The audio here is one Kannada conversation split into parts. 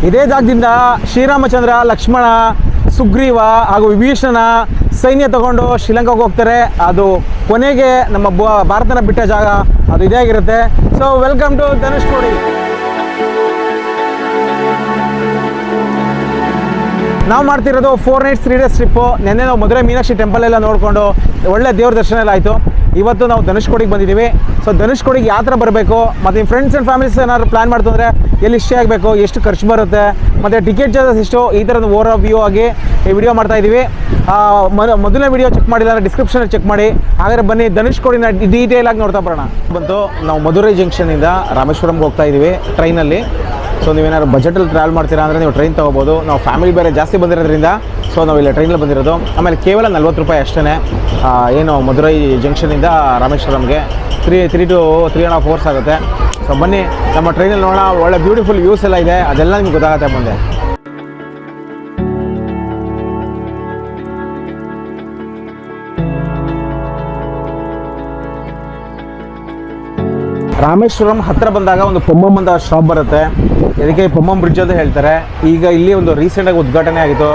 ಇದೇ ಜಾಗದಿಂದ ಶ್ರೀರಾಮಚಂದ್ರ, ಲಕ್ಷ್ಮಣ, ಸುಗ್ರೀವ ಹಾಗೂ ವಿಭೀಷಣನ ಸೈನ್ಯ ತಗೊಂಡು ಶ್ರೀಲಂಕಾಗೆ ಹೋಗ್ತಾರೆ. ಅದು ಕೊನೆಗೆ ನಮ್ಮ ಭಾರತನ ಬಿಟ್ಟ ಜಾಗ ಅದು ಇದೇ ಆಗಿರುತ್ತೆ. So welcome to Dhanushkodi. ನಾವು ಮಾಡ್ತಿರೋದು 4 nights 3 days ಟ್ರಿಪ್ಪು. ನೆನ್ನೆ ನಾವು ಮಧುರೈ ಮೀನಾಕ್ಷಿ ಟೆಂಪಲ್ ಎಲ್ಲ ನೋಡಿಕೊಂಡು ಒಳ್ಳೆ ದೇವ್ರ ದರ್ಶನ ಎಲ್ಲ ಆಯಿತು. ಇವತ್ತು ನಾವು ಧನುಷ್ಕೋಡಿಗೆ ಬಂದಿದ್ದೀವಿ. ಸೊ ಧನುಷ್ಕೋಡಿಗೆ ಯಾವ ಥರ ಬರಬೇಕು, ಮತ್ತು ನಿಮ್ಮ ಫ್ರೆಂಡ್ಸ್ ಆ್ಯಂಡ್ ಫ್ಯಾಮಿಲೀಸ್ ಏನಾದ್ರು ಪ್ಲ್ಯಾನ್ ಮಾಡ್ತಂದರೆ ಎಲ್ಲಿ ಸ್ಟೇ ಆಗಬೇಕು, ಎಷ್ಟು ಖರ್ಚು ಬರುತ್ತೆ, ಮತ್ತು ಟಿಕೆಟ್ ಚಾರ್ಜಸ್ ಎಷ್ಟು, ಈ ಥರದ ಓವರ್ ವ್ಯೂ ಆಗಿ ಈ ವಿಡಿಯೋ ಮಾಡ್ತಾಯಿದ್ದೀವಿ. ಮೊದಲನೇ ವಿಡಿಯೋ ಚೆಕ್ ಮಾಡಿಲ್ಲ ಅಂದರೆ ಡಿಸ್ಕ್ರಿಪ್ಷನಲ್ಲಿ ಚೆಕ್ ಮಾಡಿ. ಹಾಗಾದರೆ ಬನ್ನಿ ಧನುಷ್ಕೋಡಿನ ಡೀಟೇಲ್ ಆಗಿ ನೋಡ್ತಾ ಬರೋಣ. ಬಂತು ನಾವು ಮಧುರೈ ಜಂಕ್ಷನಿಂದ ರಾಮೇಶ್ವರಂಗೆ ಹೋಗ್ತಾ ಇದ್ದೀವಿ ಟ್ರೈನಲ್ಲಿ. ಸೊ ನೀವೇನಾದ್ರು ಬಜೆಟಲ್ಲಿ ಟ್ರಾವೆಲ್ ಮಾಡ್ತೀರಾ ಅಂದರೆ ನೀವು ಟ್ರೈನ್ ತೊಗೋಬೋದು. ನಾವು ಫ್ಯಾಮಿಲಿ ಬೇರೆ ಜಾಸ್ತಿ ಬಂದಿರೋದ್ರಿಂದ ಸೊ ನಾವು ಇಲ್ಲಿ ಟ್ರೈನಲ್ಲಿ ಬಂದಿರೋದು. ಆಮೇಲೆ ಕೇವಲ 40 ರೂಪಾಯಿ ಅಷ್ಟೇ ಏನು ಮಧುರೈ ಜಂಕ್ಷನಿಂದ ರಾಮೇಶ್ವರಂಗೆ 3 to 3.5 hours ಆಗುತ್ತೆ. ಸೊ ಬನ್ನಿ ನಮ್ಮ ಟ್ರೈನಲ್ಲಿ ನೋಡೋಣ. ಒಳ್ಳೆ ಬ್ಯೂಟಿಫುಲ್ ವ್ಯೂಸ್ ಎಲ್ಲ ಇದೆ, ಅದೆಲ್ಲ ನಿಮ್ಗೆ ಗೊತ್ತಾಗುತ್ತೆ ಮುಂದೆ. ರಾಮೇಶ್ವರಂ ಹತ್ತಿರ ಬಂದಾಗ ಒಂದು ಪೊಮ್ಮಂ ಅಂತ ಶಾಪ್ ಬರುತ್ತೆ. ಇದಕ್ಕೆ ಪೊಮ್ಮಂ ಬ್ರಿಡ್ಜ್ ಅಂತ ಹೇಳ್ತಾರೆ. ಈಗ ಇಲ್ಲಿ ಒಂದು ರೀಸೆಂಟಾಗಿ ಉದ್ಘಾಟನೆ ಆಗಿತ್ತು.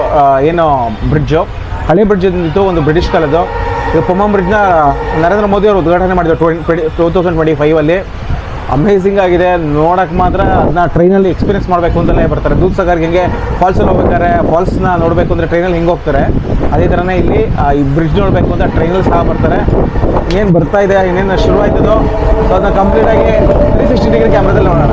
ಏನು ಬ್ರಿಡ್ಜು, ಹಳೆ ಬ್ರಿಡ್ಜ್ ಇತ್ತು, ಒಂದು ಬ್ರಿಟಿಷ್ ಕಾಲದ್ದು. ಈಗ ಪೊಮ್ಮಂ ಬ್ರಿಡ್ಜ್ನ ನರೇಂದ್ರ ಮೋದಿ ಅವರು ಉದ್ಘಾಟನೆ ಮಾಡಿದ್ರು 2025 ಅಮೇಝಿಂಗ್ ಆಗಿದೆ. ನೋಡೋಕ್ಕೆ ಮಾತ್ರ ಅದನ್ನ ಟ್ರೈನಲ್ಲಿ ಎಕ್ಸ್ಪೀರಿಯನ್ಸ್ ಮಾಡಬೇಕು ಅಂತಲೇ ಬರ್ತಾರೆ. ದೂದ್ಸಾಗರ್ಗೆ ಹೆಂಗೆ ಫಾಲ್ಸಲ್ಲಿ ಹೋಗ್ಬೇಕಾದ್ರೆ ಫಾಲ್ಸ್ನ ನೋಡಬೇಕು ಅಂದರೆ ಟ್ರೈನಲ್ಲಿ ಹೆಂಗೆ ಹೋಗ್ತಾರೆ, ಅದೇ ಥರನೇ ಇಲ್ಲಿ ಈ ಬ್ರಿಡ್ಜ್ ನೋಡಬೇಕು ಅಂತ ಟ್ರೈನಲ್ಲಿ ಸಹ ಬರ್ತಾರೆ. ಇನ್ನೇನು ಬರ್ತಾ ಇದೆ, ಇನ್ನೇನು ಶುರು ಆಯ್ತದೋ, ಸೊ ಅದನ್ನ ಕಂಪ್ಲೀಟಾಗಿ 360 ಡಿಗ್ರಿ ಕ್ಯಾಮ್ರಾದಲ್ಲಿ ನೋಡೋಣ.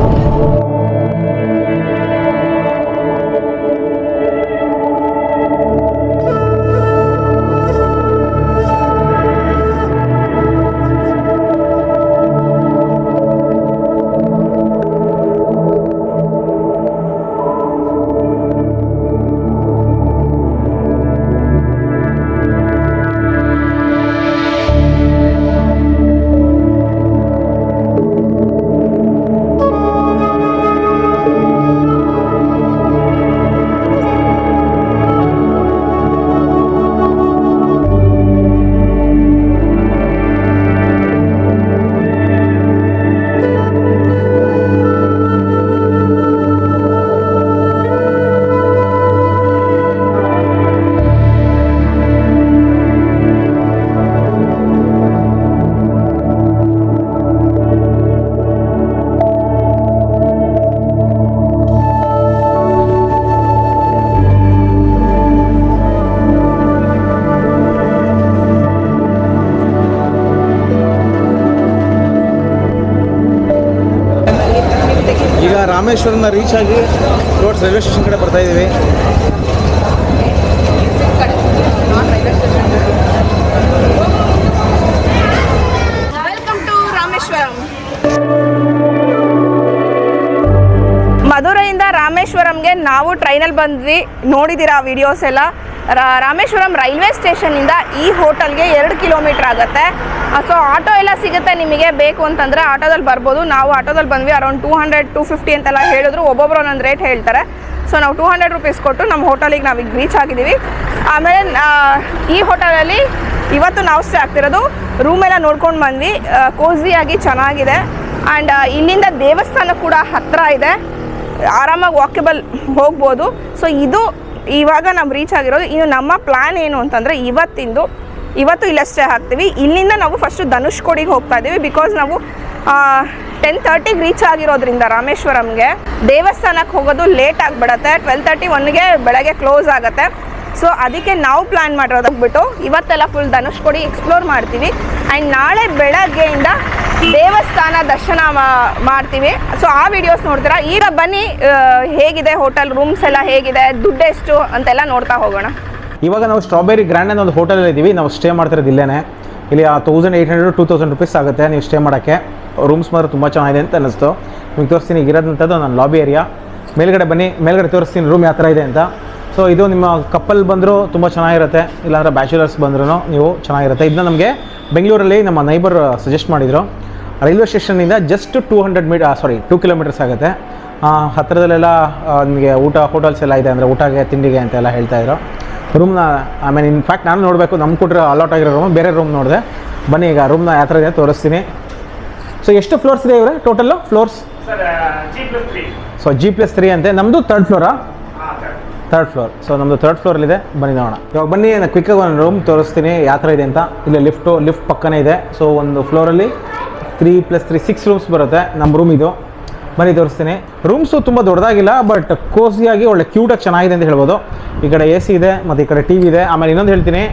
ರಾಮೇಶ್ವರನ ರೀಚ್ ಆಗಿ ಟುವರ್ಡ್ಸ್ ರೈಲ್ವೆ ಸ್ಟೇಷನ್ ಕಡೆ ಬರ್ತಾ ಇದ್ದೀವಿ. Welcome to Rameswaram. ಮಧುರೈಯಿಂದ ರಾಮೇಶ್ವರಂಗೆ ನಾವು ಟ್ರೈನಲ್ಲಿ ಬಂದ್ವಿ, ನೋಡಿದ್ದೀರಾ ವಿಡಿಯೋಸ್ ಎಲ್ಲ. ರಾಮೇಶ್ವರಂ ರೈಲ್ವೆ ಸ್ಟೇಷನ್ನಿಂದ ಈ ಹೋಟೆಲ್ಗೆ 2 ಕಿಲೋಮೀಟ್ರ್ ಆಗುತ್ತೆ. ಸೊ ಆಟೋ ಎಲ್ಲ ಸಿಗುತ್ತೆ, ನಿಮಗೆ ಬೇಕು ಅಂತಂದರೆ ಆಟೋದಲ್ಲಿ ಬರ್ಬೋದು. ನಾವು ಆಟೋದಲ್ಲಿ ಬಂದ್ವಿ. ಅರೌಂಡ್ 200-250 ಅಂತೆಲ್ಲ ಹೇಳಿದ್ರು. ಒಬ್ಬೊಬ್ಬರು ಒಂದೊಂದು ರೇಟ್ ಹೇಳ್ತಾರೆ. ಸೊ ನಾವು 200 ರೂಪೀಸ್ ಕೊಟ್ಟು ನಮ್ಮ ಹೋಟೆಲಿಗೆ ನಾವೀಗ ರೀಚ್ ಆಗಿದ್ದೀವಿ. ಆಮೇಲೆ ಈ ಹೋಟೆಲಲ್ಲಿ ಇವತ್ತು ನಾವು ಸ್ಟೇ ಆಗ್ತಿರೋದು. ರೂಮೆಲ್ಲ ನೋಡ್ಕೊಂಡು ಬಂದ್ವಿ, ಕೋಝಿಯಾಗಿ ಚೆನ್ನಾಗಿದೆ. ಆ್ಯಂಡ್ ಇಲ್ಲಿಂದ ದೇವಸ್ಥಾನ ಕೂಡ ಹತ್ತಿರ ಇದೆ, ಆರಾಮಾಗಿ ವಾಕೇಬಲ್ ಹೋಗ್ಬೋದು. ಸೊ ಇದು ಇವಾಗ ನಾವು ರೀಚ್ ಆಗಿರೋದು. ಇನ್ನು ನಮ್ಮ ಪ್ಲ್ಯಾನ್ ಏನು ಅಂತಂದರೆ ಇವತ್ತು ಇಲ್ಲೇ ಸ್ಟೇ ಆಗ್ತೀವಿ. ಇಲ್ಲಿಂದ ನಾವು ಫಸ್ಟು ಧನುಷ್ಕೋಡಿಗೆ ಹೋಗ್ತಾ ಇದ್ದೀವಿ. ಬಿಕಾಸ್ ನಾವು 10:30ಗೆ ರೀಚ್ ಆಗಿರೋದ್ರಿಂದ ರಾಮೇಶ್ವರಂಗೆ ದೇವಸ್ಥಾನಕ್ಕೆ ಹೋಗೋದು ಲೇಟ್ ಆಗಿಬಿಡತ್ತೆ. 12:31ಗೆ ಬೆಳಗ್ಗೆ ಕ್ಲೋಸ್ ಆಗುತ್ತೆ. ಸೊ ಅದಕ್ಕೆ ನಾವು ಪ್ಲ್ಯಾನ್ ಮಾಡಿರೋದು ಹೋಗ್ಬಿಟ್ಟು ಇವತ್ತೆಲ್ಲ ಫುಲ್ ಧನುಷ್ಕೋಡಿ ಎಕ್ಸ್ಪ್ಲೋರ್ ಮಾಡ್ತೀವಿ. ಆ್ಯಂಡ್ ನಾಳೆ ಬೆಳಗ್ಗೆಯಿಂದ ದೇವಸ್ಥಾನ ದರ್ಶನ ಮಾಡ್ತೀವಿ. ಸೊ ಆ ವಿಡಿಯೋಸ್ ನೋಡ್ತೀರಾ. ಈಗ ಬನ್ನಿ, ಹೇಗಿದೆ ಹೋಟೆಲ್, ರೂಮ್ಸ್ ಎಲ್ಲ ಹೇಗಿದೆ, ದುಡ್ಡು ಎಷ್ಟು ಅಂತೆಲ್ಲ ನೋಡ್ತಾ ಹೋಗೋಣ. ಇವಾಗ ನಾವು ಸ್ಟ್ರಾಬೆರಿ ಗ್ರ್ಯಾಂಡ್ ಅನ್ನೋ ಒಂದು ಹೋಟೆಲಲ್ಲಿ ಇದ್ದೀವಿ. ನಾವು ಸ್ಟೇ ಮಾಡ್ತಿರೋದು ಇಲ್ಲೇ. ಇಲ್ಲಿ 1800-2000 ರೂಪೀಸ್ ಆಗುತ್ತೆ ನೀವು ಸ್ಟೇ ಮಾಡೋಕ್ಕೆ. ರೂಮ್ಸ್ ಮಾತ್ರ ತುಂಬ ಚೆನ್ನಾಗಿದೆ ಅಂತ ಅನ್ನಿಸ್ತು. ನಿಮಗೆ ತೋರಿಸ್ತೀನಿ. ಈಗ ಇರೋದಂಥದ್ದು ನನ್ನ ಲಾಬಿ ಏರಿಯಾ. ಮೇಲ್ಗಡೆ ಬನ್ನಿ, ಮೇಲ್ಗಡೆ ತೋರಿಸ್ತೀನಿ ರೂಮ್ ಯಾವ ಥರ ಇದೆ ಅಂತ. ಸೊ ಇದು ನಿಮ್ಮ ಕಪ್ಪಲ್ ಬಂದರೂ ತುಂಬ ಚೆನ್ನಾಗಿರುತ್ತೆ, ಇಲ್ಲಾಂದರೆ ಬ್ಯಾಚುಲರ್ಸ್ ಬಂದ್ರೂ ನೀವು ಚೆನ್ನಾಗಿರುತ್ತೆ. ಇದನ್ನ ನಮಗೆ ಬೆಂಗಳೂರಲ್ಲಿ ನಮ್ಮ ನೈಬರ್ ಸಜೆಸ್ಟ್ ಮಾಡಿದರು. ರೈಲ್ವೆ ಸ್ಟೇಷನ್ನಿಂದ ಜಸ್ಟ್ 2 ಕಿಲೋಮೀಟರ್ಸ್ ಆಗುತ್ತೆ. ಹತ್ತಿರದಲ್ಲೆಲ್ಲ ನಿಮಗೆ ಊಟ ಹೋಟೆಲ್ಸ್ ಎಲ್ಲ ಇದೆ, ಅಂದರೆ ಊಟಕ್ಕೆ ತಿಂಡಿಗೆ ಅಂತೆಲ್ಲ ಹೇಳ್ತಾಯಿದ್ರು. ರೂಮ್ನ ಆಮೇಲೆ ಇನ್ಫ್ಯಾಕ್ಟ್ ನಾನು ನೋಡಬೇಕು, ನಮ್ಗೆ ಕೊಟ್ಟರೆ ಅಲಾಟ್ ಆಗಿರೋ ರೂಮ್, ಬೇರೆ ರೂಮ್ ನೋಡಿದೆ. ಬನ್ನಿ ಈಗ ರೂಮ್ನ ಯಾವ ಥರ ಇದೆ ತೋರಿಸ್ತೀನಿ. ಸೊ ಎಷ್ಟು ಫ್ಲೋರ್ಸ್ ಇದೆ ಇವರೇ ಟೋಟಲ್ಲು? ಫ್ಲೋರ್ಸ್ ಸೊ G+3 ಅಂತೆ. ನಮ್ಮದು ಥರ್ಡ್ ಫ್ಲೋರಾ? Third floor. ಸೊ ನಮ್ಮದು ಥರ್ಡ್ ಫ್ಲೋರಲ್ಲಿದೆ, ಬನ್ನಿ ನೋಡೋಣ. ಇವಾಗ ಬನ್ನಿ, ನಾನು ಕ್ವಿಕ್ಕಾಗಿ ಒಂದು ರೂಮ್ ತೋರಿಸ್ತೀನಿ ಯಾವ ಥರ ಇದೆ ಅಂತ. ಇಲ್ಲಿ ಲಿಫ್ಟ್ ಪಕ್ಕನೇ ಇದೆ. ಸೊ ಒಂದು ಫ್ಲೋರಲ್ಲಿ 3+3 6 ರೂಮ್ಸ್ ಬರುತ್ತೆ. ನಮ್ಮ ರೂಮ್ ಇದು, ಬನ್ನಿ ತೋರಿಸ್ತೀನಿ. ರೂಮ್ಸು ತುಂಬ ದೊಡ್ಡದಾಗಿಲ್ಲ, ಬಟ್ ಕೋಸಿಯಾಗಿ ಒಳ್ಳೆ ಕ್ಯೂಟಾಗಿ ಚೆನ್ನಾಗಿದೆ ಅಂತ ಹೇಳ್ಬೋದು. ಈ ಕಡೆ AC ಇದೆ ಮತ್ತು ಈ ಕಡೆ TV ಇದೆ. ಆಮೇಲೆ ಇನ್ನೊಂದು ಹೇಳ್ತೀನಿ,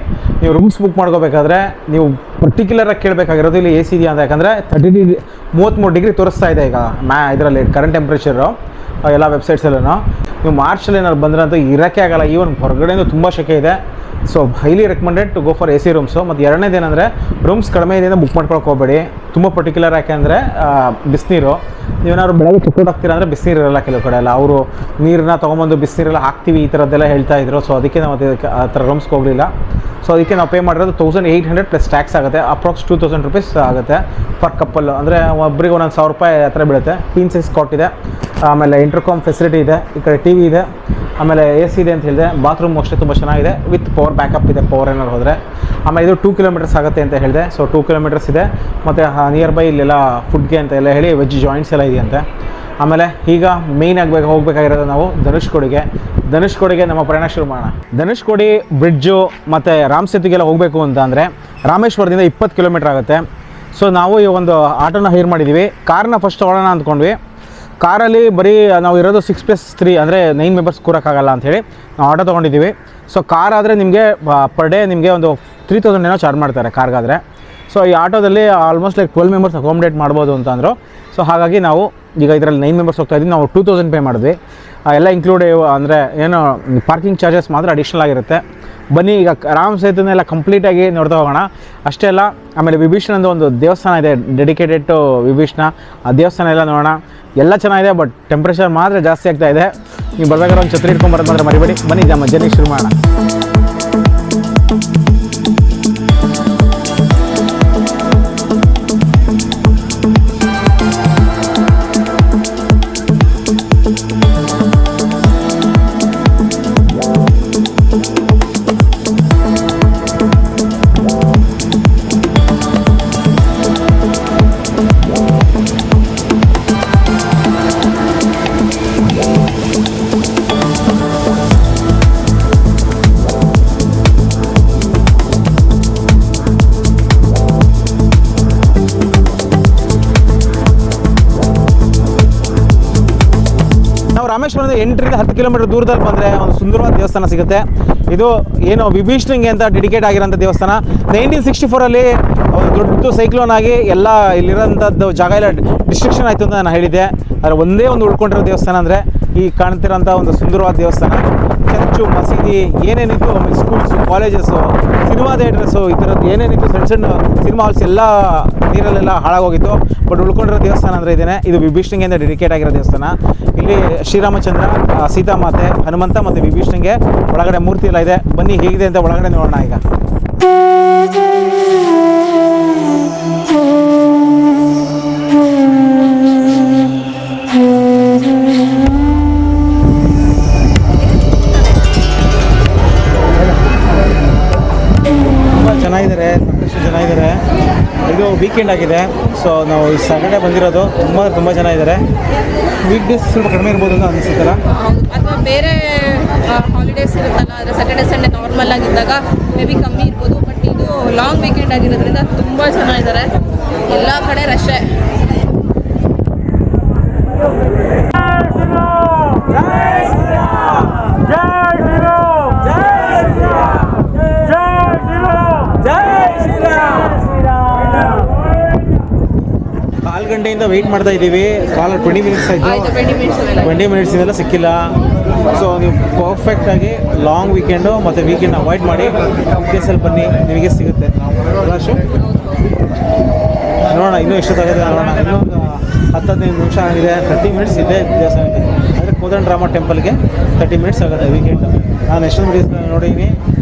ನೀವು ರೂಮ್ಸ್ ಬುಕ್ ಮಾಡ್ಕೋಬೇಕಾದ್ರೆ ನೀವು ಪರ್ಟಿಕ್ಯುಲರಾಗಿ ಕೇಳಬೇಕಾಗಿರೋದು ಇಲ್ಲಿ AC ಇದೆಯಾ ಅಂತ. ಯಾಕಂದರೆ 33 ಡಿಗ್ರಿ ತೋರಿಸ್ತಾ ಇದೆ ಈಗ ಇದರಲ್ಲಿ ಕರೆಂಟ್ ಟೆಂಪ್ರೇಚರು ಎಲ್ಲ ವೆಬ್ಸೈಟ್ಸಲ್ಲೂ. ನೀವು ಮಾರ್ಚಲ್ಲಿ ಏನಾದ್ರು ಬಂದ್ರಂತೂ ಇರೋಕ್ಕೆ ಆಗಲ್ಲ. ಈವನ್ ಹೊರಗಡೆಯಿಂದ ತುಂಬ ಶೆಕೆ ಇದೆ. So highly recommended to go for AC rooms. ಮತ್ತು ಎರಡನೇದು ಏನಂದರೆ, ರೂಮ್ಸ್ ಕಡಿಮೆ ಇದೆಯಿಂದ ಬುಕ್ ಮಾಡ್ಕೊಳಕ್ಕೆ ಹೋಗಬೇಡಿ. ತುಂಬ ಪರ್ಟಿಕ್ಯುಲರ್ ಯಾಕೆಂದರೆ ಬಿಸಿನೀರು, ನೀವೇನಾದ್ರು ಬೆಳಗ್ಗೆ ಚೆಕ್ಔಟ್ ಆಗ್ತೀರಾ ಅಂದರೆ ಬಿಸಿನೀರು ಇರಲ್ಲ ಕೆಲವು ಕಡೆ ಎಲ್ಲ. ಅವರು ನೀರನ್ನ ತೊಗೊಂಬಂದು ಬಿಸಿನೀರೆಲ್ಲ ಹಾಕ್ತೀವಿ ಈ ಥರದ್ದೆಲ್ಲ ಹೇಳ್ತಾಯಿದ್ರು. ಸೊ ಅದಕ್ಕೆ ನಾವು ಅದಕ್ಕೆ ಆ ಥರ ರೂಮ್ಸ್ಗೆ ಹೋಗಲಿಲ್ಲ. ಸೊ ಅದಕ್ಕೆ ನಾವು ಪೇ ಮಾಡಿರೋದು 1800 ಪ್ಲಸ್ ಟ್ಯಾಕ್ಸ್ ಆಗುತ್ತೆ. ಅಪ್ರಾಕ್ಸ್ 2000 ರುಪೀಸ್ ಆಗುತ್ತೆ ಪರ್ ಕಪ್ಪಲ್. ಅಂದರೆ ಒಬ್ಬರಿಗೆ ಒಂದೊಂದು 1000 ರೂಪಾಯಿ ಆ ಥರ ಬೀಳುತ್ತೆ. ಕ್ವೀನ್ ಸೈಜ್ ಕಾಟ್ ಇದೆ, ಆಮೇಲೆ ಇಂಟರ್ಕಾಮ್ ಫೆಸಿಲಿಟಿ ಇದೆ, ಈ ಕಡೆ TV ಇದೆ, ಆಮೇಲೆ AC ಇದೆ ಅಂತ ಹೇಳಿದೆ. ಬಾತ್ರೂಮ್ ಅಷ್ಟೇ ತುಂಬ ಚೆನ್ನಾಗಿದೆ, ವಿತ್ ಪವರ್ ಬ್ಯಾಕಪ್ ಇದೆ ಪವರ್ ಏನಾದ್ರು ಹೋದರೆ. ಆಮೇಲೆ ಇದು 2 ಕಿಲೋಮೀಟರ್ಸ್ ಆಗುತ್ತೆ ಅಂತ ಹೇಳಿದೆ. ಸೊ 2 ಕಿಲೋಮೀಟರ್ಸ್ ಇದೆ. ಮತ್ತು ನಿಯರ್ ಬೈ ಇಲ್ಲೆಲ್ಲ ಫುಡ್ಗೆ ಅಂತ ಎಲ್ಲ ಹೇಳಿ ವೆಜ್ ಜಾಯಿಂಟ್ಸ್ ಎಲ್ಲ ಇದೆಯಂತೆ. ಆಮೇಲೆ ಈಗ ಮೇಯ್ನ್ ಹೋಗಬೇಕಾಗಿರೋದು ನಾವು ಧನುಷ್ಕೋಡಿಗೆ ನಮ್ಮ ಪ್ರಯಾಣ ಶುರು ಮಾಡೋಣ. ಧನುಷ್ಕೋಡಿ ಬ್ರಿಡ್ಜು ಮತ್ತು ರಾಮ್ ಸೇತುಗೆಲ್ಲ ಹೋಗಬೇಕು ಅಂತ ಅಂದರೆ ರಾಮೇಶ್ವರದಿಂದ 20 ಕಿಲೋಮೀಟ್ರ್ ಆಗುತ್ತೆ. ಸೊ ನಾವು ಈ ಒಂದು ಆಟೋನ ಹೈರ್ ಮಾಡಿದ್ದೀವಿ. ಕಾರ್ನ ಫಸ್ಟ್ ತೊಗೊಳ್ಳೋಣ ಅಂದ್ಕೊಂಡ್ವಿ. ಕಾರಲ್ಲಿ ಬರೀ ನಾವು ಇರೋದು 6+3 ಅಂದರೆ 9 ಮೆಂಬರ್ಸ್ ಕೂರೋಕ್ಕಾಗಲ್ಲ ಅಂಥೇಳಿ ನಾವು ಆಟೋ ತೊಗೊಂಡಿದ್ದೀವಿ. ಸೊ ಕಾರ್ ಆದರೆ ನಿಮಗೆ ಪರ್ ಡೇ ನಿಮಗೆ ಒಂದು 3000 ಏನೋ ಚಾರ್ಜ್ ಮಾಡ್ತಾರೆ ಕಾರ್ಗಾದರೆ. ಸೊ ಈ ಆಟೋದಲ್ಲಿ ಆಲ್ಮೋಸ್ಟ್ ಲೈಕ್ 12 ಮೆಂಬರ್ಸ್ ಅಕಾಮಿಡೇಟ್ ಮಾಡ್ಬೋದು ಅಂತಂದರು. ಸೊ ಹಾಗಾಗಿ ನಾವು ಈಗ ಇದರಲ್ಲಿ 9 ಮೆಂಬರ್ಸ್ ಹೋಗ್ತಾ ಇದ್ದೀವಿ. ನಾವು 2000 ಪೇ ಮಾಡಿದ್ವಿ. ಎಲ್ಲ ಇನ್ಕ್ಲೂಡಿವ್ ಅಂದರೆ ಏನು ಪಾರ್ಕಿಂಗ್ ಚಾರ್ಜಸ್ ಮಾತ್ರ ಅಡಿಷ್ನಲ್ ಆಗಿರುತ್ತೆ. ಬನ್ನಿ ಈಗ ರಾಮ್ ಸೇತುನೆಲ್ಲ ಕಂಪ್ಲೀಟಾಗಿ ನೋಡ್ತಾ ಹೋಗೋಣ. ಅಷ್ಟೇ ಅಲ್ಲ, ಆಮೇಲೆ ವಿಭೀಷಣಂದು ಒಂದು ದೇವಸ್ಥಾನ ಇದೆ ಡೆಡಿಕೇಟೆಡ್ ಟು ವಿಭೀಷಣ. ಆ ದೇವಸ್ಥಾನ ಎಲ್ಲ ನೋಡೋಣ. ಎಲ್ಲ ಚೆನ್ನಾಗಿದೆ, ಬಟ್ ಟೆಂಪ್ರೇಚರ್ ಮಾತ್ರ ಜಾಸ್ತಿ ಆಗ್ತಾ ಇದೆ. ನೀವು ಬರ್ಬೇಕಾದ್ರೆ ಒಂದು ಛತ್ರಿ ಇಟ್ಕೊಂಡ್ಬರೋದು ಮಾತ್ರ ಮರಿಬೇಡಿ. ಬನ್ನಿ ನಮ್ಮ ಜರ್ನಿ ಶುರು ಮಾಡೋಣ. ರಾಮೇಶ್ವರದ 8ರಿಂದ 10 ಕಿಲೋಮೀಟರ್ ದೂರದಲ್ಲಿ ಬಂದರೆ ಒಂದು ಸುಂದರವಾದ ದೇವಸ್ಥಾನ ಸಿಗುತ್ತೆ. ಇದು ಏನು ವಿಭೀಷಣಂಗೆ ಅಂತ ಡೆಡಿಕೇಟ್ ಆಗಿರೋಂಥ ದೇವಸ್ಥಾನ. 1964 ಒಂದು ದೊಡ್ಡ ಸೈಕ್ಲೋನ್ ಆಗಿ ಎಲ್ಲ ಇಲ್ಲಿರೋಂಥದ್ದು ಜಾಗ ಎಲ್ಲ ಡಿಸ್ಟ್ರಕ್ಷನ್ ಆಯಿತು ಅಂತ ನಾನು ಹೇಳಿದ್ದೆ. ಆದರೆ ಒಂದೇ ಒಂದು ಉಳ್ಕೊಂಡಿರೋ ದೇವಸ್ಥಾನ ಅಂದರೆ ಈ ಕಾಣ್ತಿರೋಂಥ ಒಂದು ಸುಂದರವಾದ ದೇವಸ್ಥಾನ. ಚರ್ಚು, ಮಸೀದಿ ಏನೇನಿತ್ತು, ಆಮೇಲೆ ಸ್ಕೂಲ್ಸು, ಕಾಲೇಜಸ್ಸು, ಸಿನಿಮಾ ಥಿಯೇಟರ್ಸು, ಈ ಥರದ್ದು ಏನೇನಿತ್ತು ಸಣ್ಣ ಸಣ್ಣ ಸಿನಿಮಾ ಹಾಲ್ಸ್ ಎಲ್ಲ ನೀರಲ್ಲೆಲ್ಲ ಹಾಳಾಗೋಗಿತ್ತು. ಬಟ್ ಉಳ್ಕೊಂಡಿರೋ ದೇವಸ್ಥಾನ ಅಂದರೆ ಇದೇನೆ. ಇದು ವಿಭೀಷಣಂಗೆ ಅಂತ ಡೆಡಿಕೇಟ್ ಆಗಿರೋ ದೇವಸ್ಥಾನ. ಇಲ್ಲಿ ಶ್ರೀರಾಮಚಂದ್ರ, ಸೀತಾಮಾತೆ, ಹನುಮಂತ ಮತ್ತು ವಿಭೀಷಣಂಗೆ ಒಳಗಡೆ ಮೂರ್ತಿ ಎಲ್ಲ ಇದೆ. ಬನ್ನಿ ಹೇಗಿದೆ ಅಂತ ಒಳಗಡೆ ನೋಡೋಣ ಈಗ. ಚೆನ್ನಾಗಿದ್ದಾರೆ, ಸಾಕಷ್ಟು ಜನ ಇದ್ದಾರೆ. ಇದು ವೀಕೆಂಡ್ ಆಗಿದೆ. ಸೊ ನಾವು ಈ ಸ್ಯಾಟರ್ಡೇ ಬಂದಿರೋದು. ತುಂಬ ಜನ ಇದ್ದಾರೆ. ವೀಕ್ ಡೇಸ್ ಸ್ವಲ್ಪ ಕಡಿಮೆ ಇರ್ಬೋದು ಅಂತ ಅನಿಸುತ್ತಲ್ಲ, ಅಥವಾ ಬೇರೆ ಹಾಲಿಡೇಸ್ ಇರುತ್ತಲ್ಲ, ಆದರೆ ಸ್ಯಾಟರ್ಡೇ ಸಂಡೇ ನಾರ್ಮಲ್ ಆಗಿದ್ದಾಗ ಮೇ ಬಿ ಕಮ್ಮಿ ಇರ್ಬೋದು. ಬಟ್ ಇದು ಲಾಂಗ್ ವೀಕೆಂಡ್ ಆಗಿರೋದ್ರಿಂದ ತುಂಬ ಜನ ಇದ್ದಾರೆ. ಎಲ್ಲ ಕಡೆ ರಶ್ಶೇ. ಕಾಲು ಗಂಟೆಯಿಂದ ವೆಯ್ಟ್ ಮಾಡ್ತಾ ಇದ್ದೀವಿ. 20 ಮಿನಿಟ್ಸ್ ಆಯಿತು. 20 ಮಿನಿಟ್ಸ್ ಇದೆಲ್ಲ ಸಿಕ್ಕಿಲ್ಲ. ಸೊ ನೀವು ಪರ್ಫೆಕ್ಟಾಗಿ ಲಾಂಗ್ ವೀಕೆಂಡು ಮತ್ತು ವೀಕೆಂಡ್ ಅವಾಯ್ಡ್ ಮಾಡಿ ವೀಕೆಂಡ್ಸಲ್ಲಿ ಬನ್ನಿ, ನಿಮಗೆ ಸಿಗುತ್ತೆ. ನೋಡೋಣ ಇನ್ನೂ ಎಷ್ಟೊತ್ತಾಗುತ್ತೆ ನೋಡೋಣ. ಇನ್ನೊಂದು 10-15 ನಿಮಿಷ ಆಗಿದೆ. 30 ಮಿನಿಟ್ಸ್ ಇದೆ ದೇವಸ್ಥಾನಕ್ಕೆ. ಅಂದರೆ ಕೋದಂಡರಾಮ ಟೆಂಪಲ್ಗೆ 30 ಮಿನಿಟ್ಸ್ ಆಗುತ್ತೆ ವೀಕೆಂಡ್. ನಾನು ಎಷ್ಟೊಂದು ವಿಡಿಯೋಸ್ ನೋಡಿದ್ದೀನಿ.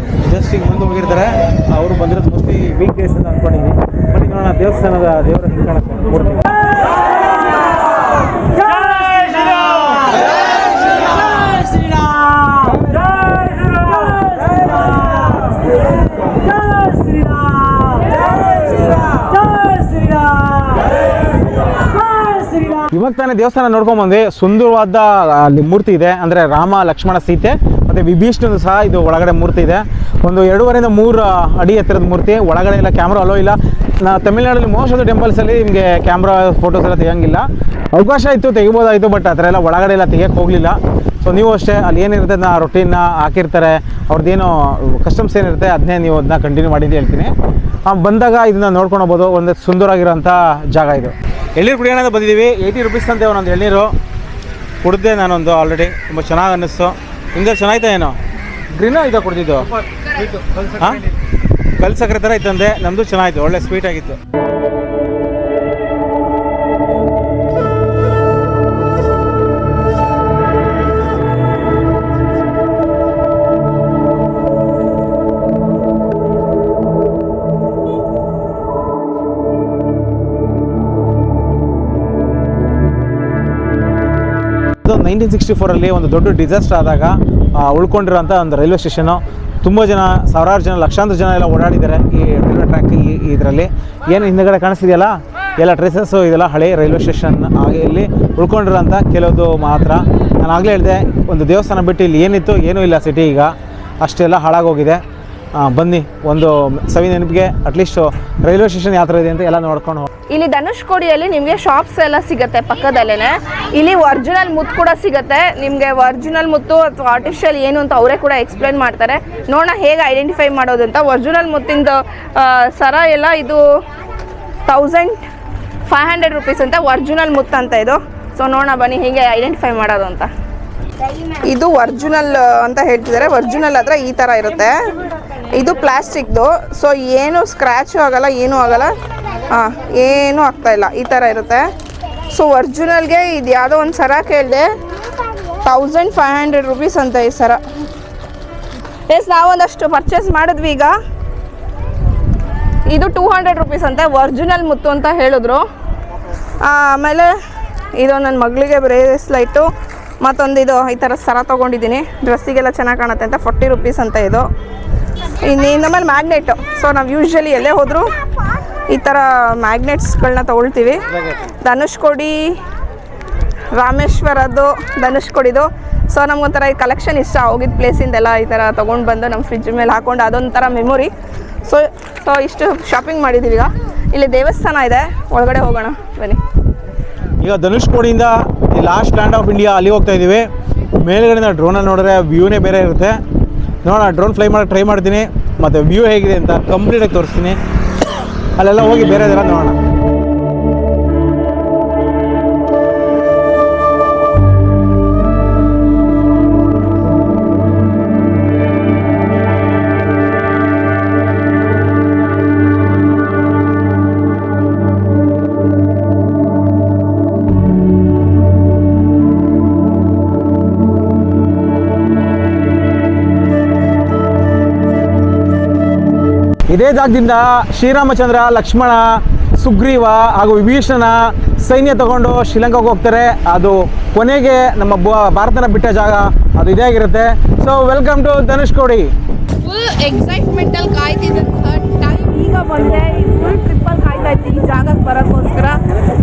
ಜಸ್ಟ್ ಈಗ ಮುಂದೆ ಹೋಗಿರ್ತಾರೆ, ಅವರು ಬಂದಿರೋದು ಮೋಸ್ಟ್ಲಿ ವೀಕ್ ಡೇಸ್ ಅಂತ ಅಂದ್ಕೊಂಡಿದ್ದೀನಿ. ಬನ್ನಿ ನೋಡೋಣ ದೇವಸ್ಥಾನದ ದೇವರ ಹಿಂಗೆ ಕಾಣುತ್ತೆ ಮೂರ್ತಿ. ಇವಾಗ ತಾನೇ ದೇವಸ್ಥಾನ ನೋಡ್ಕೊಂಬಂದ್ವಿ. ಸುಂದರವಾದ ಅಲ್ಲಿ ಮೂರ್ತಿ ಇದೆ, ಅಂದರೆ ರಾಮ ಲಕ್ಷ್ಮಣ ಸೀತೆ ಮತ್ತು ವಿಭೀಷಣನು ಸಹ ಇದು ಒಳಗಡೆ ಮೂರ್ತಿ ಇದೆ. ಒಂದು 2.5 ಇಂದ 3 ಅಡಿ ಎತ್ತರದ ಮೂರ್ತಿ. ಒಳಗಡೆ ಎಲ್ಲ ಕ್ಯಾಮ್ರಾ ಅಲೋ ಇಲ್ಲ. ತಮಿಳ್ನಾಡಲ್ಲಿ ಮೋಸ್ಟ್ ಆಫ್ ದ ಟೆಂಪಲ್ಸಲ್ಲಿ ನಿಮಗೆ ಕ್ಯಾಮ್ರಾ ಫೋಟೋಸ್ ಎಲ್ಲ ತೆಗಿಯೋಂಗಿಲ್ಲ. ಅವಕಾಶ ಇತ್ತು, ತೆಗಿಬೋದಾಯಿತು, ಬಟ್ ಆ ಥರ ಎಲ್ಲ ಒಳಗಡೆ ಎಲ್ಲ ತೆಗಿಯೋಕ್ಕೆ ಹೋಗಲಿಲ್ಲ. ಸೊ ನೀವು ಅಷ್ಟೇ ಅಲ್ಲಿ ಏನಿರುತ್ತೆ ಅದನ್ನ ರೊಟೀನ್ನ ಹಾಕಿರ್ತಾರೆ, ಅವ್ರದ್ದೇನೋ ಕಸ್ಟಮ್ಸ್ ಏನಿರುತ್ತೆ ಅದನ್ನೇ ನೀವು ಅದನ್ನ ಕಂಟಿನ್ಯೂ ಮಾಡಿ ಅಂತ ಹೇಳ್ತೀನಿ. ಬಂದಾಗ ಇದನ್ನು ನೋಡ್ಕೊಂಡು ಹೋಗ್ಬೋದು. ಒಂದು ಸುಂದರವಾಗಿರೋಂಥ ಜಾಗ ಇದು. ಎಳ್ನೀರು ಕುಡಿಯೋಣ ಅಂತ ಬಂದಿದ್ದೀವಿ. 80 ರುಪೀಸ್ ಅಂತೆ ಒಂದೊಂದು ಎಳ್ನೀರು. ಕುಡಿದೆ ನಾನೊಂದು ಆಲ್ರೆಡಿ, ತುಂಬ ಚೆನ್ನಾಗಿ ಅನ್ನಿಸ್ತು. ನಿಮ್ದು ಚೆನ್ನಾಯ್ತಾ ಏನೋ? ಗ್ರೀನೋ ಇದೋ ಕುಡಿದಿದ್ದು? ಹಾಂ, ಕಲ್ ಸಕ್ಕರೆ ಥರ ಇತ್ತಂತೆ. ನಮ್ಮದು ಚೆನ್ನಾಗಿತ್ತು, ಒಳ್ಳೆ ಸ್ವೀಟ್ ಆಗಿತ್ತು. ಅದು 1964 ಒಂದು ದೊಡ್ಡ ಡಿಸಾಸ್ಟರ್ ಆದಾಗ ಉಳ್ಕೊಂಡಿರೋಂಥ ಒಂದು ರೈಲ್ವೆ ಸ್ಟೇಷನು. ತುಂಬ ಜನ, ಸಾವಿರಾರು ಜನ, ಲಕ್ಷಾಂತರ ಜನ ಎಲ್ಲ ಓಡಾಡಿದ್ದಾರೆ ಈ ರೈಲ್ವೆ ಟ್ರ್ಯಾಕ್. ಇದರಲ್ಲಿ ಏನು ಹಿಂದುಗಡೆ ಕಾಣಿಸ್ತಿದೆಯಲ್ಲ ಎಲ್ಲ ಟ್ರೇಸಸ್ಸು, ಇದೆಲ್ಲ ಹಳೆ ರೈಲ್ವೆ ಸ್ಟೇಷನ್. ಹಾಗೆ ಇಲ್ಲಿ ಉಳ್ಕೊಂಡಿರೋಂಥ ಕೆಲವೊಂದು ಮಾತ್ರ. ನಾನು ಆಗಲೇ ಹೇಳಿದೆ, ಒಂದು ದೇವಸ್ಥಾನ ಬಿಟ್ಟು ಇಲ್ಲಿ ಏನಿತ್ತು ಏನೂ ಇಲ್ಲ ಸಿಟಿ. ಈಗ ಅಷ್ಟೆಲ್ಲ ಹಾಳಾಗೋಗಿದೆ. ಬನ್ನಿ, ಒಂದು ಸವಿ ನೆನಪಿಗೆ ಅಟ್ಲೀಸ್ಟ್ ರೈಲ್ವೆ ಸ್ಟೇಷನ್ ಯಾವ ಥರ ಇದೆ ಅಂತ ಎಲ್ಲ ನೋಡ್ಕೊಂಡು. ಇಲ್ಲಿ ಧನುಷ್ಕೋಡಿಯಲ್ಲಿ ನಿಮಗೆ ಶಾಪ್ಸ್ ಎಲ್ಲ ಸಿಗುತ್ತೆ ಪಕ್ಕದಲ್ಲೇ. ಇಲ್ಲಿ ಒರಿಜಿನಲ್ ಮುತ್ತು ಕೂಡ ಸಿಗುತ್ತೆ ನಿಮಗೆ. ಒರಿಜಿನಲ್ ಮುತ್ತು ಅಥವಾ ಆರ್ಟಿಫಿಷಿಯಲ್ ಏನು ಅಂತ ಅವರೇ ಕೂಡ ಎಕ್ಸ್ಪ್ಲೈನ್ ಮಾಡ್ತಾರೆ. ನೋಡೋಣ ಹೇಗೆ ಐಡೆಂಟಿಫೈ ಮಾಡೋದು ಅಂತ. ಒರಿಜಿನಲ್ ಮುತ್ತಿಂದ ಸರ ಎಲ್ಲ ಇದು 1500 ರುಪೀಸ್ ಅಂತ ಒರಿಜಿನಲ್ ಮುತ್ತು ಅಂತ ಇದು. ಸೊ ನೋಡೋಣ ಬನ್ನಿ ಹೇಗೆ ಐಡೆಂಟಿಫೈ ಮಾಡೋದು ಅಂತ. ಇದು ಒರಿಜಿನಲ್ ಅಂತ ಹೇಳ್ತಿದ್ದಾರೆ. ಒರಿಜಿನಲ್ ಆದರೆ ಈ ಥರ ಇರುತ್ತೆ. ಇದು ಪ್ಲಾಸ್ಟಿಕ್ದು, ಸೊ ಏನು ಸ್ಕ್ರ್ಯಾಚು ಆಗಲ್ಲ, ಏನೂ ಆಗಲ್ಲ, ಏನೂ ಆಗ್ತಾಯಿಲ್ಲ, ಈ ಥರ ಇರುತ್ತೆ. ಸೊ ಒರಿಜಿನಲ್ಗೆ ಇದು ಯಾವುದೋ ಒಂದು ಸರ ಕೇಳಿದೆ, 1500 ರುಪೀಸ್ ಅಂತ ಈ ಸರ. ನಾವೊಂದಷ್ಟು ಪರ್ಚೇಸ್ ಮಾಡಿದ್ವಿ. ಈಗ ಇದು 200 ರುಪೀಸ್ ಅಂತೆ ಒರಿಜಿನಲ್ ಮುತ್ತು ಅಂತ ಹೇಳಿದ್ರು. ಆಮೇಲೆ ಇದು ನನ್ನ ಮಗಳಿಗೆ ಬ್ರೇಸ್ಲೈಟು, ಮತ್ತೊಂದು ಇದು ಈ ಥರ ಸರ ತೊಗೊಂಡಿದ್ದೀನಿ. ಡ್ರೆಸ್ಸಿಗೆಲ್ಲ ಚೆನ್ನಾಗಿ ಕಾಣುತ್ತೆ ಅಂತ 40 ರುಪೀಸ್ ಅಂತ ಇದು. ನಮ್ಮಲ್ಲಿ ಮ್ಯಾಗ್ನೆಟು. ಸೊ ನಾವು ಯೂಶ್ವಲಿ ಎಲ್ಲೇ ಹೋದರೂ ಈ ಥರ ಮ್ಯಾಗ್ನೆಟ್ಸ್ಗಳನ್ನ ತೊಗೊಳ್ತೀವಿ. ಧನುಷ್ಕೋಡಿ, ರಾಮೇಶ್ವರದ್ದು, ಧನುಷ್ಕೋಡಿದು. ಸೊ ನಮಗೊಂಥರ ಈ ಕಲೆಕ್ಷನ್ ಇಷ್ಟ. ಹೋಗಿದ್ದ ಪ್ಲೇಸಿಂದೆಲ್ಲ ಈ ಥರ ತೊಗೊಂಡು ಬಂದು ನಮ್ಮ ಫ್ರಿಜ್ ಮೇಲೆ ಹಾಕ್ಕೊಂಡು ಅದೊಂಥರ ಮೆಮೊರಿ. ಸೊ ಇಷ್ಟು ಶಾಪಿಂಗ್ ಮಾಡಿದ್ದೀವಿ. ಈಗ ಇಲ್ಲಿ ದೇವಸ್ಥಾನ ಇದೆ, ಒಳಗಡೆ ಹೋಗೋಣ ಬನ್ನಿ. ಈಗ ಧನುಷ್ಕೋಡಿಯಿಂದ ಈ ಲಾಸ್ಟ್ ಲ್ಯಾಂಡ್ ಆಫ್ ಇಂಡಿಯಾ ಅಲ್ಲಿ ಹೋಗ್ತಾ ಇದ್ದೀವಿ. ಮೇಲ್ಗಡೆಯಿಂದ ಡ್ರೋನಲ್ಲಿ ನೋಡಿದ್ರೆ ವ್ಯೂನೇ ಬೇರೆ ಇರುತ್ತೆ. ನೋಡೋಣ, ಡ್ರೋನ್ ಫ್ಲೈ ಮಾಡೋಕ್ಕೆ ಟ್ರೈ ಮಾಡ್ತೀನಿ, ಮತ್ತು ವ್ಯೂ ಹೇಗಿದೆ ಅಂತ ಕಂಪ್ಲೀಟಾಗಿ ತೋರಿಸ್ತೀನಿ. ಅಲ್ಲೆಲ್ಲ ಹೋಗಿ ಬೇರೆ ಥರ ನೋಡೋಣ. ಇದೇ ಜಾಗದಿಂದ ಶ್ರೀರಾಮಚಂದ್ರ, ಲಕ್ಷ್ಮಣ, ಸುಗ್ರೀವ ಹಾಗೂ ವಿಭೀಷಣನ ಸೈನ್ಯ ತಗೊಂಡು ಶ್ರೀಲಂಕಾಗೆ ಹೋಗ್ತಾರೆ. ಅದು ಕೊನೆಗೆ ನಮ್ಮ ಭಾರತನ ಬಿಟ್ಟ ಜಾಗ ಅದು ಇದೇ ಆಗಿರುತ್ತೆ. So welcome to Dhanushkodi. Full ಎಕ್ಸೈಟ್ಮೆಂಟಲ್ಲಿ ಕಾಯ್ತಿದ್ದಂಥ ಟೈಮ್ ಈಗ ಬಂದರೆ ಫುಲ್ ಟ್ರಿಪ್ಪಲ್ಲಿ ಕಾಯ್ತಾ ಇತ್ತು ಈ ಜಾಗಕ್ಕೆ ಬರೋಕ್ಕೋಸ್ಕರ.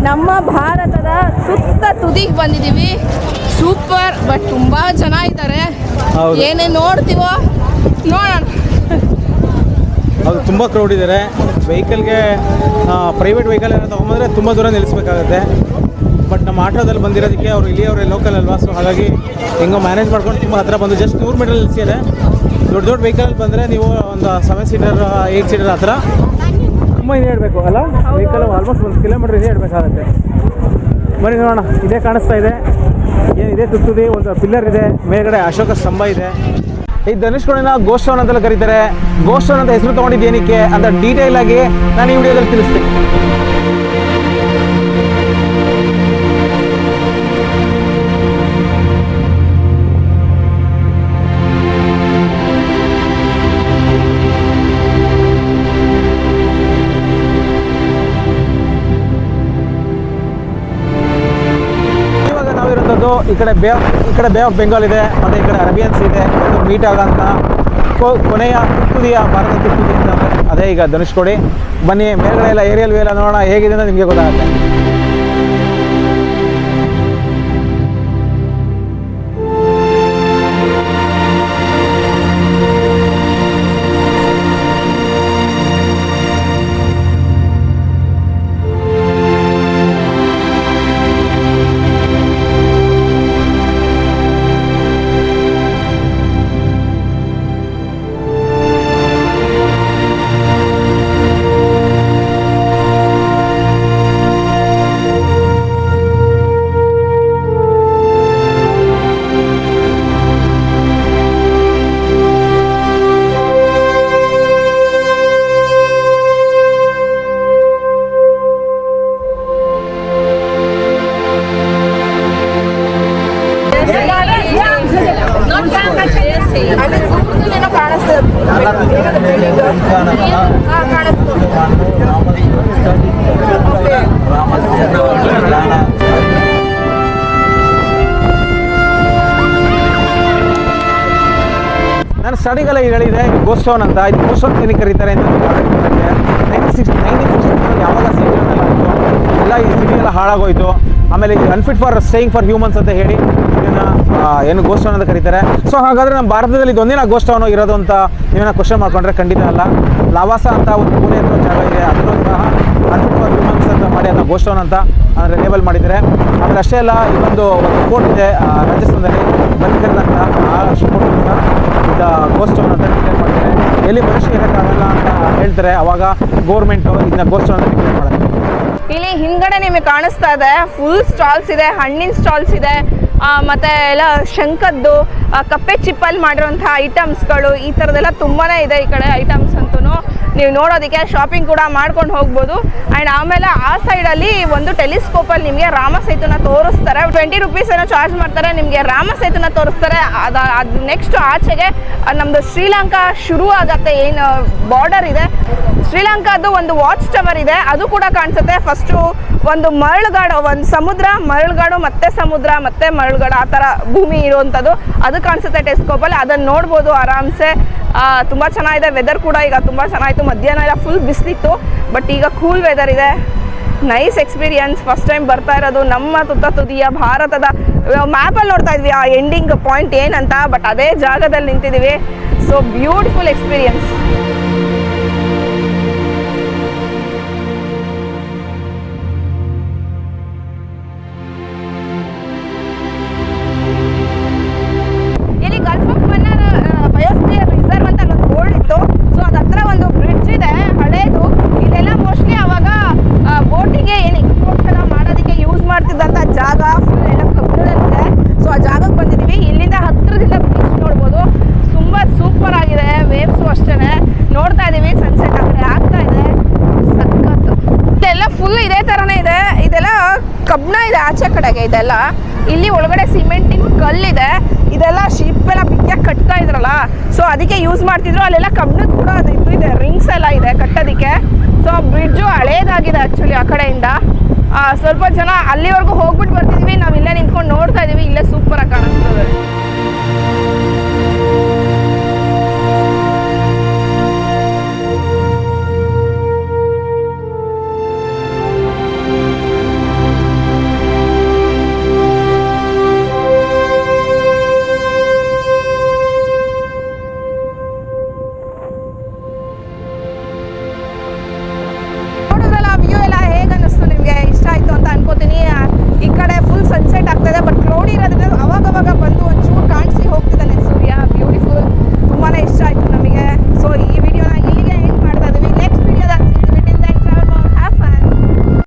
ನಮ್ಮ ಭಾರತದ ಸುತ್ತ ತುದಿಗೆ ಬಂದಿದ್ದೀವಿ. ಸೂಪರ್, ಬಟ್ ತುಂಬ ಜನ ಇದ್ದಾರೆ. ಏನೇನು ನೋಡ್ತೀವೋ ನೋಡೋಣ. ಅದು ತುಂಬ ಕ್ರೌಡ್ ಇದ್ದಾರೆ. ವೆಹಿಕಲ್ಗೆ ಪ್ರೈವೇಟ್ ವೆಹಿಕಲ್ ಏನೋ ತೊಗೊಂಬಂದರೆ ತುಂಬ ದೂರ ನಿಲ್ಲಿಸ್ಬೇಕಾಗುತ್ತೆ. ಬಟ್ ನಮ್ಮ ಆಟೋದಲ್ಲಿ ಬಂದಿರೋದಕ್ಕೆ ಅವರು ಇಲ್ಲಿಯವರೇ ಲೋಕಲ್ ಅಲ್ವಾ, ಸೊ ಹಾಗಾಗಿ ಹೆಂಗೋ ಮ್ಯಾನೇಜ್ ಮಾಡ್ಕೊಂಡು ತುಂಬ ಹತ್ತಿರ ಬಂದು ಜಸ್ಟ್ 100 ಮೀಟರ್ ನಿಲ್ಲಿಸಿದೆ. ದೊಡ್ಡ ದೊಡ್ಡ ವೆಹಿಕಲ್ ಬಂದರೆ ನೀವು ಒಂದು 7 ಸೀಟರ್ 8 ಸೀಟರ್ ಆ ಥರ ತುಂಬ ಇದೆ ಇಡಬೇಕು ಅಲ್ಲ. ವೆಹಿಕಲ್ ಆಲ್ಮೋಸ್ಟ್ 1 ಕಿಲೋಮೀಟರ್ ಇದೆ ಇಡಬೇಕಾಗುತ್ತೆ. ಬನ್ನಿ ನೋಡೋಣ. ಇದೇ ಕಾಣಿಸ್ತಾ ಇದೆ, ಏನಿದೆ ತುತ್ತುದಿ ಒಂದು ಪಿಲ್ಲರ್ ಇದೆ, ಮೇಲ್ಗಡೆ ಅಶೋಕ ಸ್ತಂಭ ಇದೆ. ಈ ಧನುಷ್ಕೋಡಿನ ಗೋಸ್ಟ್ ಟೌನ್ ಅಂತೆಲ್ಲ ಕರೀತಾರೆ. ಗೋಸ್ಟ್ ಟೌನ್ ಅಂತ ಹೆಸರು ತೊಗೊಂಡಿದ್ದೇನಕ್ಕೆ ಅಂತ ಡೀಟೇಲ್ ಆಗಿ ನಾನು ಈ ವಿಡಿಯೋದಲ್ಲಿ ತಿಳಿಸ್ತೀನಿ. ಈ ಕಡೆ ಬೇ ಆಫ್ ಬೆಂಗಾಲ್ ಇದೆ, ಮತ್ತು ಈ ಕಡೆ ಅರೇಬಿಯನ್ಸ್ ಇದೆ. ಮೀಟ್ ಆಗೋಂಥ ಕೊನೆಯ ತುತ್ತುದಿಯ ಭಾರತ ತುತ್ತುದಿ ಅಂತ ಅದೇ ಈಗ ಧನುಷ್ಕೋಡಿ. ಬನ್ನಿ ಮೇಲ್ಗಡೆ ಎಲ್ಲ ಏರಿಯಲ್ ವ್ಯೂ ಎಲ್ಲ ನೋಡೋಣ ಹೇಗಿದೆ ಅಂತ ನಿಮಗೆ ಗೊತ್ತಾಗುತ್ತೆ. ಸ್ಟಾರ್ಟಿಂಗಲ್ಲೇ ಹೇಳಿದೆ ಗೋಸ್ಟ್ ಟೌನ್ ಅಂತ, ಇದು ಗೋಸ್ಟ್ ಟೌನ್ ಏನಕ್ಕೆ ಕರೀತಾರೆ ಅಂತ 1960 ಯಾವಾಗ ಸೀಸನ್ ಎಲ್ಲ ಆಯಿತು ಎಲ್ಲ ಈ ಸಿಟಿ ಎಲ್ಲ ಹಾಳಾಗೋಯ್ತು. ಆಮೇಲೆ ಇದು unfit for staying for humans ಅಂತ ಹೇಳಿ ಇದನ್ನು ಏನು ಗೋಸ್ಟ್ ಟೌನ್ ಅಂತ ಕರೀತಾರೆ. ಸೊ ಹಾಗಾದರೆ ನಮ್ಮ ಭಾರತದಲ್ಲಿ ಇದೊಂದಿನ ಗೋಸ್ಟ್ ಟೌನ್ ಇರೋದು ಅಂತ ನೀವೇನ ಕ್ವಶನ್ ಮಾಡ್ಕೊಂಡ್ರೆ ಖಂಡಿತ ಅಲ್ಲ. ಲಾವಾಸ ಅಂತ ಒಂದು ಪುಣೆ ಹತ್ರ ಜಾಗ ಇದೆ, ಅದನ್ನು ಸಹ ಅನ್ಫಿಟ್ ಫಾರ್ ಹ್ಯೂಮನ್ಸ್ ಅಂತ ಮಾಡಿ ಅದನ್ನ ಗೋಸ್ಟ್ ಟೌನ್ ಅಂತ ಅಂದರೆ ಲೇಬಲ್ ಮಾಡಿದ್ದಾರೆ. ಆಮೇಲೆ ಅಷ್ಟೇ ಅಲ್ಲ, ಇನ್ನೊಂದು ಫೋರ್ಟ್ ಇದೆ ರಾಜಸ್ಥಾನದಲ್ಲಿ ಬನ್ಕರ್ ಅಂತ, ಆ ಫೋರ್ಟ್ ಕೂಡ ಇದು ಗೋಸ್ಟ್ ಟೌನ್ ಅಂತ ಡಿಕ್ಲೇರ್ ಮಾಡಿದ್ದಾರೆ. ಎಲ್ಲಿ ಮನುಷ್ಯ ಇರೋಕ್ಕಾಗಲ್ಲ ಅಂತ ಹೇಳ್ತಾರೆ, ಅವಾಗ ಗೌರ್ಮೆಂಟು ಇದನ್ನ ಗೋಸ್ಟ್ ಟೌನ್ ಅಂತ ಡಿಕ್ಲೇರ್ ಮಾಡುತ್ತೆ. ಇಲ್ಲಿ ಹಿಂದ್ಗಡೆ ನಿಮಗೆ ಕಾಣಿಸ್ತಾ ಇದೆ ಫುಲ್ ಸ್ಟಾಲ್ಸ್ ಇದೆ, ಹಣ್ಣಿನ ಸ್ಟಾಲ್ಸ್ ಇದೆ, ಮತ್ತು ಎಲ್ಲ ಶಂಕದ್ದು ಕಪ್ಪೆ ಚಿಪ್ಪಲ್ಲಿ ಮಾಡಿರೋಂಥ ಐಟಮ್ಸ್ಗಳು ಈ ಥರದ್ದೆಲ್ಲ ತುಂಬಾ ಇದೆ ಈ ಕಡೆ ಐಟಮ್ಸ್ ಅಂತೂ ನೀವು ನೋಡೋದಕ್ಕೆ ಶಾಪಿಂಗ್ ಕೂಡ ಮಾಡ್ಕೊಂಡು ಹೋಗ್ಬೋದು. ಆ್ಯಂಡ್ ಆಮೇಲೆ ಆ ಸೈಡಲ್ಲಿ ಒಂದು ಟೆಲಿಸ್ಕೋಪಲ್ಲಿ ನಿಮಗೆ ರಾಮ ಸೇತುನ ತೋರಿಸ್ತಾರೆ. 20 ರೂಪೀಸ್ ಏನೋ ಚಾರ್ಜ್ ಮಾಡ್ತಾರೆ, ನಿಮಗೆ ರಾಮ ಸೇತುನ ತೋರಿಸ್ತಾರೆ. ಅದು ನೆಕ್ಸ್ಟ್ ಆಚೆಗೆ ನಮ್ಮದು ಶ್ರೀಲಂಕಾ ಶುರು ಆಗತ್ತೆ, ಏನು ಬಾರ್ಡರ್ ಇದೆ ಶ್ರೀಲಂಕಾದ್ದು ಒಂದು ವಾಚ್ ಟವರ್ ಇದೆ, ಅದು ಕೂಡ ಕಾಣಿಸುತ್ತೆ. ಫಸ್ಟು ಒಂದು ಮರಳುಗಾಡು, ಒಂದು ಸಮುದ್ರ, ಮರಳುಗಾಡು, ಮತ್ತೆ ಸಮುದ್ರ, ಮತ್ತೆ ಮರಳುಗಾಡು, ಆ ಥರ ಭೂಮಿ ಇರುವಂಥದ್ದು ಅದು ಕಾಣಿಸುತ್ತೆ ಟೆಲಿಸ್ಕೋಪಲ್ಲಿ. ಅದನ್ನು ನೋಡ್ಬೋದು ಆರಾಮ್ಸೆ. ತುಂಬ ಚೆನ್ನಾಗಿದೆ. ವೆದರ್ ಕೂಡ ಈಗ ತುಂಬ ಚೆನ್ನಾಗಿತ್ತು. ಮಧ್ಯಾಹ್ನ ಎಲ್ಲ ಫುಲ್ ಬಿಸಿಲಿತ್ತು, ಬಟ್ ಈಗ ಕೂಲ್ ವೆದರ್ ಇದೆ. Nice experience. ಫಸ್ಟ್ ಟೈಮ್ ಬರ್ತಾ ಇರೋದು ನಮ್ಮ ತುದಿಯ ಭಾರತದ ಮ್ಯಾಪಲ್ಲಿ ನೋಡ್ತಾ ಇದ್ವಿ ಆ ಎಂಡಿಂಗ್ ಪಾಯಿಂಟ್ ಏನಂತ, ಬಟ್ ಅದೇ ಜಾಗದಲ್ಲಿ ನಿಂತಿದ್ದೀವಿ. So beautiful experience. ಸೊ ಅದ ಹತ್ರ ಒಂದು ಬ್ರಿಡ್ಜ್ ಇದೆ ಹಳೇದು. ಇದೆಲ್ಲ ಮೋಸ್ಟ್ಲಿ ಅವಾಗ ಬೋಟಿಗೆ ಏನು ಎಕ್ಸ್ಪೋರ್ಟ್ಸ್ ಎಲ್ಲ ಮಾಡೋದಕ್ಕೆ ಯೂಸ್ ಮಾಡ್ತಿದ್ದಂಥ ಜಾಗ. ಫುಲ್ ಎಲ್ಲ ಕಬ್ಬಿಣದಲ್ಲಿದೆ. ಸೊ ಆ ಜಾಗಕ್ಕೆ ಬಂದಿದ್ದೀವಿ. ಇಲ್ಲಿಂದ ಹತ್ತಿರದಿಂದ ಬೀಚ್ ನೋಡ್ಬೋದು. ತುಂಬ ಸೂಪರ್ ಆಗಿದೆ. ವೇವ್ಸು ಅಷ್ಟೇ ನೋಡ್ತಾ ಇದ್ದೀವಿ. ಸನ್ಸೆಟ್ ಆ ಕಡೆ ಆಗ್ತಾ ಇದೆ. ಸಖತ್ತು. ಇದೆಲ್ಲ ಫುಲ್ ಇದೇ ಥರನೇ ಇದೆ. ಇದೆಲ್ಲ ಕಬ್ಬಣ ಇದೆ ಆಚೆ ಕಡೆಗೆ. ಇದೆಲ್ಲ ಇಲ್ಲಿ ಒಳಗಡೆ ಸಿಮೆಂಟಿನ ಕಲ್ಲಿದೆ. ಇದೆಲ್ಲ ಶಿಪ್ ಎಲ್ಲ ಬಿಟ್ಟಿಯಾಗಿ ಕಟ್ತಾ ಇದ್ರಲ್ಲ, ಸೊ ಅದಕ್ಕೆ ಯೂಸ್ ಮಾಡ್ತಿದ್ರು. ಅಲ್ಲೆಲ್ಲ ಕಬ್ಬಣದ ಕೂಡ ಅದು ಇದೆ, ರಿಂಗ್ಸ್ ಎಲ್ಲ ಇದೆ ಕಟ್ಟೋದಕ್ಕೆ. ಸೊ ಬ್ರಿಡ್ಜು ಹಳೇದಾಗಿದೆ ಆ್ಯಕ್ಚುಲಿ ಆ ಕಡೆಯಿಂದ. ಸ್ವಲ್ಪ ಜನ ಅಲ್ಲಿವರೆಗೂ ಹೋಗ್ಬಿಟ್ಟು ಬರ್ತಿದ್ವಿ. ನಾವು ಇಲ್ಲೇ ನಿಂತ್ಕೊಂಡು ನೋಡ್ತಾ ಇದ್ದೀವಿ. ಇಲ್ಲೇ ಸೂಪರಾಗಿ ಕಾಣಿಸ್ತದೆ. ಈ ಕಡೆ ಫುಲ್ ಸನ್ಸೆಟ್ ಆಗ್ತಾಯಿದೆ, ಬಟ್ ಕ್ಲೌಡಿ ಇರೋದ್ರಿಂದ ಅವಾಗವಾಗ